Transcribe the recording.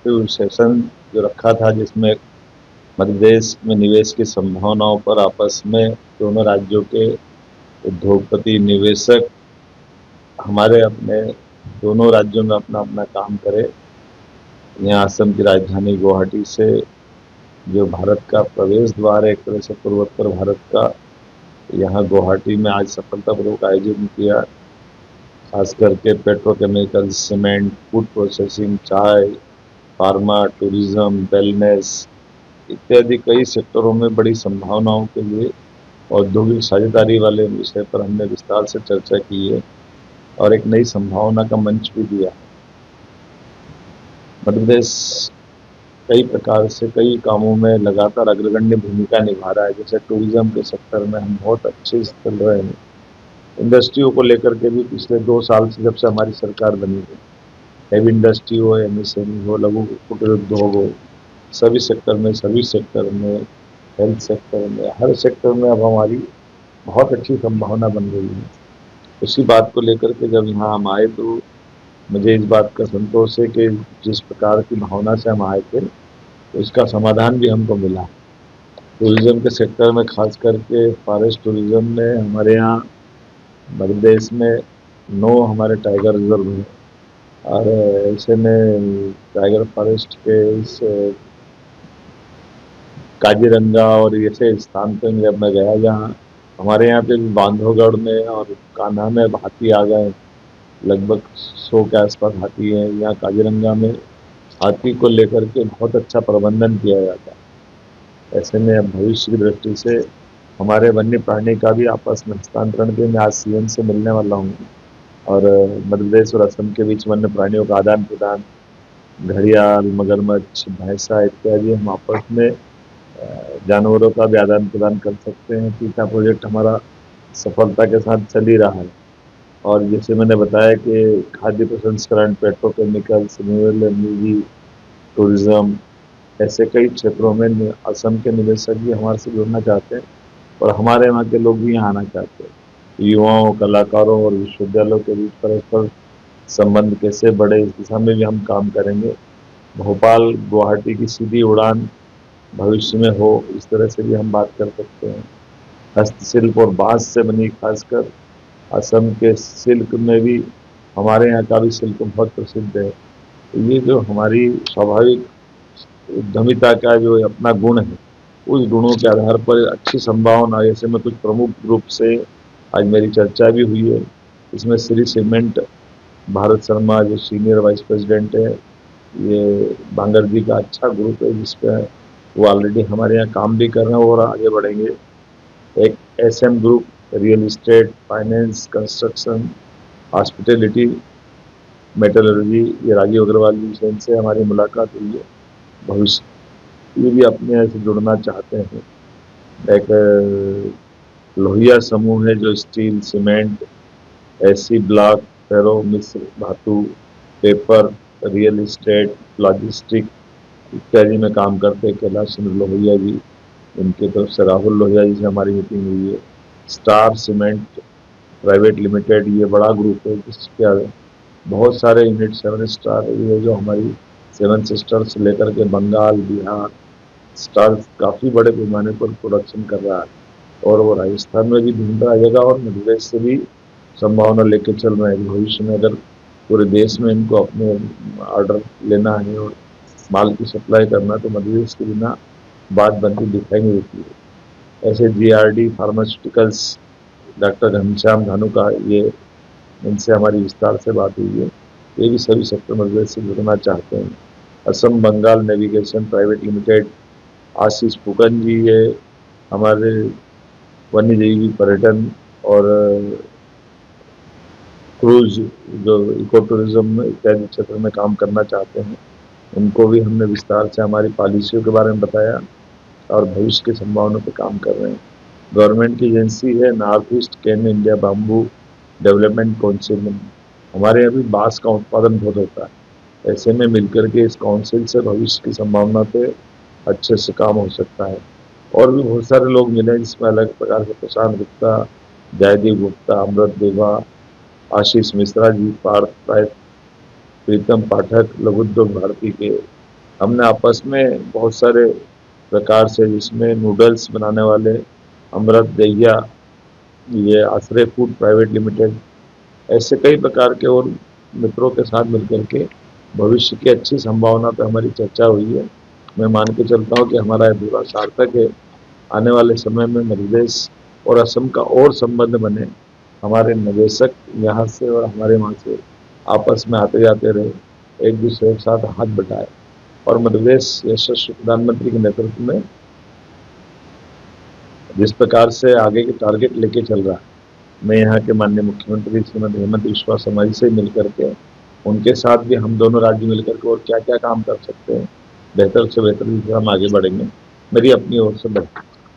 Interactive session जो रखा था, जिसमें मध्य प्रदेश में निवेश की संभावनाओं पर आपस में दोनों राज्यों के उद्योगपति, निवेशक हमारे अपने दोनों राज्यों में अपना अपना काम करें। यहाँ असम की राजधानी गुवाहाटी से जो भारत का प्रवेश द्वार है, एक तरह से पूर्वोत्तर भारत का, यहाँ गुवाहाटी में आज सफलतापूर्वक आयोजित किया। खास करके पेट्रोकेमिकल, सीमेंट, फूड प्रोसेसिंग, चाय, फार्मा, टूरिज्म, वेलनेस इत्यादि कई सेक्टरों में बड़ी संभावनाओं के लिए औद्योगिक साझेदारी वाले विषय पर हमने विस्तार से चर्चा की है और एक नई संभावना का मंच भी दिया। मध्य प्रदेश कई प्रकार से कई कामों में लगातार अग्रगण्य भूमिका निभा रहा है। जैसे टूरिज्म के सेक्टर में हम बहुत अच्छे से चल रहे हैं। इंडस्ट्रियों को लेकर के भी पिछले 2 साल से, जब से हमारी सरकार बनी है, हैवी इंडस्ट्री हो, एमएसएमई हो, लघु कुटीर उद्योग हो, सभी सेक्टर में, हेल्थ सेक्टर में, हर सेक्टर में अब हमारी बहुत अच्छी संभावना बन गई है। उसी बात को लेकर के जब यहाँ हम आए तो मुझे इस बात का संतोष है कि जिस प्रकार की भावना से हम आए थे तो इसका समाधान भी हमको मिला। टूरिज्म के सेक्टर में, खास करके फॉरेस्ट टूरिज्म में, हमारे यहाँ मध्य प्रदेश में 9 हमारे टाइगर रिजर्व हैं और ऐसे में टाइगर फॉरेस्ट के इस काजीरंगा और ऐसे स्थान पर जब मैं गया, जहाँ हमारे यहाँ पे बांधवगढ़ में और कान्हा में हाथी आ गए, लगभग 100 के आसपास हाथी हैं। यहाँ काजीरंगा में हाथी को लेकर के बहुत अच्छा प्रबंधन किया जाता है। ऐसे में अब भविष्य की दृष्टि से हमारे वन्य प्राणी का भी आपस में हस्तांतरण के मैं आज सीएम से मिलने वाला हूँ और मध्य प्रदेश और असम के बीच वन्य प्राणियों का आदान प्रदान, घड़ियाल, मगरमच्छ, भैंसा इत्यादि हम आपस में जानवरों का भी आदान प्रदान कर सकते हैं। चीता प्रोजेक्ट हमारा सफलता के साथ चल ही रहा है और जैसे मैंने बताया कि खाद्य प्रसंस्करण, पेट्रोकेमिकल्स, रिन्यूएबल एनर्जी, टूरिज्म, ऐसे कई क्षेत्रों में असम के निवेशक भी हमारे से जुड़ना चाहते हैं और हमारे वहाँ के लोग भी यहाँ आना चाहते हैं। युवाओं, कलाकारों और विश्वविद्यालयों के बीच परस्पर संबंध कैसे बढ़े, इस दिशा में भी हम काम करेंगे। भोपाल गुवाहाटी की सीधी उड़ान भविष्य में हो, इस तरह से भी हम बात कर सकते हैं। हस्तशिल्प और बांस से बनी, खासकर असम के सिल्क में भी हमारे यहाँ का भी शिल्प बहुत प्रसिद्ध है। ये जो हमारी स्वाभाविक उद्यमिता का जो अपना गुण है, उस गुणों के आधार पर अच्छी संभावना, ऐसे में कुछ प्रमुख ग्रुप से आज मेरी चर्चा भी हुई है। इसमें श्री सीमेंट भारत शर्मा जो सीनियर वाइस प्रेसिडेंट है, ये बांगर जी का अच्छा ग्रुप है जिसपे वो ऑलरेडी हमारे यहाँ काम भी कर रहे हैं और आगे बढ़ेंगे। एक SM group, real estate, finance, construction, hospitality, metallurgy, ये राजीव अग्रवाल जी से इनसे हमारी मुलाकात हुई है। भविष्य ये भी अपने यहाँ से जुड़ना चाहते हैं। एक लोहिया समूह है जो स्टील, सीमेंट, एसी ब्लॉक, फेरो मिश्र धातु, पेपर, रियल इस्टेट, लॉजिस्टिक इत्यादि में काम करते हैं। कैलाश चंद्र लोहिया जी, उनके तरफ से राहुल लोहिया जी से हमारी मीटिंग हुई है। स्टार सीमेंट प्राइवेट लिमिटेड, ये बड़ा ग्रुप है जिसके बहुत सारे यूनिट 7 स्टार ये जो हमारी 7 सिस्टर्स से लेकर के बंगाल, बिहार, स्टार काफ़ी बड़े पैमाने पर प्रोडक्शन कर रहा है और वो राजस्थान में भी ढूंढ रहा जगह और मध्य प्रदेश से भी संभावना लेके चल रहे हैं। भविष्य में अगर पूरे देश में इनको अपने ऑर्डर लेना है और माल की सप्लाई करना, तो मध्य प्रदेश के बिना बात बनती दिखाई नहीं देती है। ऐसे GRD pharmaceuticals, doctor Ghanshyam Dhanuka, ये इनसे हमारी विस्तार से बात हुई है। ये भी सभी सेक्टर मध्य प्रदेश से जुड़ना चाहते हैं। Assam Bengal navigation private limited, Ashish Phukan ji, ये हमारे वन्यजीवी पर्यटन और क्रूज जो इको टूरिज्म इत्यादि क्षेत्र में काम करना चाहते हैं, उनको भी हमने विस्तार से हमारी पॉलिसियों के बारे में बताया और भविष्य की संभावनाओं पर काम कर रहे हैं। गवर्नमेंट की एजेंसी है नॉर्थ ईस्ट केन इंडिया बाम्बू डेवलपमेंट काउंसिल में, हमारे यहाँ भी बांस का उत्पादन बहुत होता है। ऐसे में मिलकर के इस काउंसिल से भविष्य की संभावना पे अच्छे से काम हो सकता है। और भी बहुत सारे लोग मिले जिसमें अलग प्रकार से प्रशांत गुप्ता, जयदीप गुप्ता, अमृत देवा, आशीष मिश्रा जी, पार्थ, प्रीतम पाठक, लघु उद्योग भारती के हमने आपस में बहुत सारे प्रकार से, जिसमें नूडल्स बनाने वाले अमृत दहिया, ये आश्रय फूड प्राइवेट लिमिटेड, ऐसे कई प्रकार के और मित्रों के साथ मिलकर के भविष्य की अच्छी संभावना पर हमारी चर्चा हुई है। मैं मान के चलता हूँ कि हमारा यह दौरा सार्थक है। आने वाले समय में मध्य प्रदेश और असम का और संबंध बने, हमारे निवेशक यहाँ से और हमारे वहाँ से आपस में आते जाते रहे, एक दूसरे के साथ हाथ बटाए, और मध्य प्रदेश यशस्वी प्रधानमंत्री के नेतृत्व में जिस प्रकार से आगे के टारगेट लेके चल रहा है, मैं यहाँ के माननीय मुख्यमंत्री श्रीमती हेमंत विश्वा शर्मा जी से मिलकर के, उनके साथ भी हम दोनों राज्य मिलकर के और क्या क्या काम कर सकते हैं, बेहतर से बेहतर दिशा में आगे बढ़ेंगे। मेरी अपनी ओर से